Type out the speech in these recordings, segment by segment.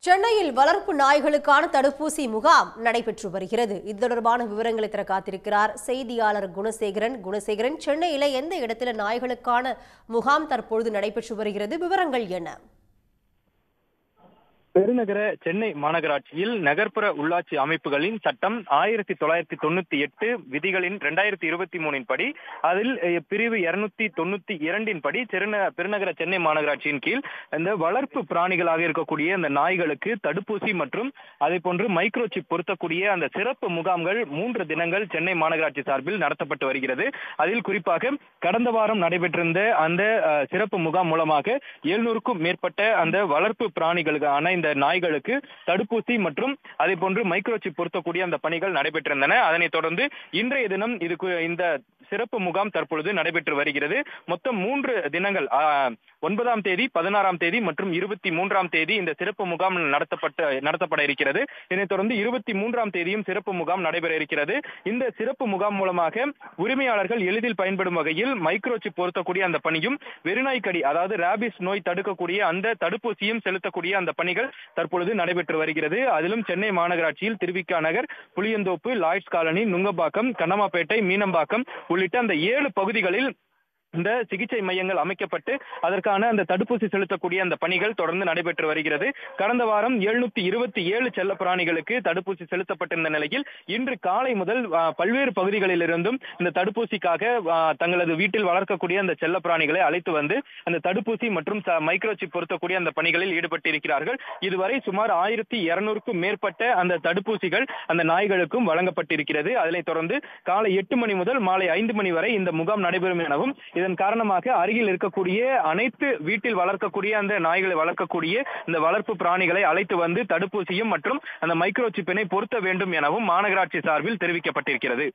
சென்னையில் வளர்ப்பு நாய்களுக்கான தடுப்பூசி முகாம் நடைபெற்று வருகிறது. இது தொடர்பான விவரங்களை தர காத்திருக்கிறார் செய்தியாளர் குணசேகரன். சென்னையில எந்த இடத்துல நாய்களுக்கான முகாம் தற்பொழுது நடைபெற்று வருகிறது? விவரங்கள் என்ன? பெருநகர சென்னை மாநகராட்சியில் நகர்ப்புற உள்ளாட்சி அமைப்புகளின் சட்டம் 1998 விதிகளின் 2023 படி அதில் பிரிவு 292 படி பெருநகர சென்னை மாநகராட்சியின் கீழ் இந்த வளர்ப்பு பிராணிகளாக இருக்கக்கூடிய அந்த நாய்களுக்கு தடுப்பூசி மற்றும் அதே போன்று மைக்ரோசிப் பொருத்தக்கூடிய அந்த சிறப்பு முகாம்கள் 3 தினங்கள் சென்னை மாநகராட்சி சார்பில் நடத்தப்பட்டு வருகிறது. அதில் குறிப்பாக கடந்த வாரம் நடைபெற்றிருந்த அந்த சிறப்பு முகாம் மூலமாக 700க்கும் மேற்பட்ட அந்த வளர்ப்பு பிராணிகளுக்கான இந்த நாய்களுக்கு தடுப்பூசி மற்றும் அதே போன்று மைக்ரோசிப் பொருத்தக்கூடிய அந்த பணிகள் நடைபெற்றிருந்தன. அதனைத் தொடர்ந்து இன்றைய தினம் இந்த சிறப்பு முகாம் தற்பொழுது நடைபெற்று வருகிறது. மொத்தம் 3 தினங்கள் 9ஆம் தேதி, 16ஆம் தேதி மற்றும் 23ஆம் தேதி இந்த சிறப்பு முகாம் நடத்தப்பட இருக்கிறது. இதனைத் தொடர்ந்து 23ஆம் தேதியும் சிறப்பு முகாம் நடைபெற இருக்கிறது. இந்த சிறப்பு முகாம் மூலமாக உரிமையாளர்கள் எளிதில் பயன்படும் வகையில் மைக்ரோசிப் பொருத்தக்கூடிய அந்த பணியும் வெறிநாய் கடி அதாவது ராபிஸ் நோய் தடுக்கக்கூடிய அந்த தடுப்பூசியும் செலுத்தக்கூடிய அந்த பணிகள் தற்பொழுது நடைபெற்று வருகிறது. அதிலும் சென்னை மாநகராட்சியில் திருவிக நகர், புளியந்தோப்பு, லாய்ட்ஸ் காலனி, நுங்கம்பாக்கம், கண்ணமாப்பேட்டை, மீனம்பாக்கம் உள்ளிட்ட அந்த 7 பகுதிகளில் இந்த சிகிச்சை மையங்கள் அமைக்கப்பட்டு அதற்கான அந்த தடுப்பூசி செலுத்தக்கூடிய அந்த பணிகள் தொடர்ந்து நடைபெற்று வருகிறது. கடந்த வாரம் 727 செல்ல பிராணிகளுக்கு தடுப்பூசி செலுத்தப்பட்டிருந்த நிலையில் இன்று காலை முதல் பல்வேறு பகுதிகளில் இருந்தும் இந்த தடுப்பூசிக்காக தங்களது வீட்டில் வளர்க்கக்கூடிய அந்த செல்ல பிராணிகளை அழைத்து வந்து அந்த தடுப்பூசி மற்றும் மைக்ரோசிப் பொருத்தக்கூடிய அந்த பணிகளில் ஈடுபட்டிருக்கிறார்கள். இதுவரை சுமார் 1200க்கும் மேற்பட்ட அந்த தடுப்பூசிகள் அந்த நாய்களுக்கும் வழங்கப்பட்டிருக்கிறது. அதனைத் தொடர்ந்து காலை 8 மணி முதல் மாலை 5 மணி வரை இந்த முகாம் நடைபெறும் எனவும் இதன் காரணமாக அருகில் இருக்கக்கூடிய அனைத்து வீட்டில் வளர்க்கக்கூடிய அந்த நாய்களை வளர்க்கக்கூடிய இந்த வளர்ப்பு பிராணிகளை அழைத்து வந்து தடுப்பூசியும் மற்றும் அந்த மைக்ரோசிப்பினை பொருத்த வேண்டும் எனவும் மாநகராட்சி சார்பில் தெரிவிக்கப்பட்டிருக்கிறது.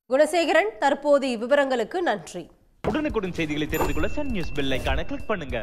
குணசேகரன், தற்போது விவரங்களுக்கு நன்றி. உடனுக்குடன் செய்திகளை தெரிந்து கொள்ள சன் நியூஸ் பெல் ஐகானை கிளிக் பண்ணுங்க.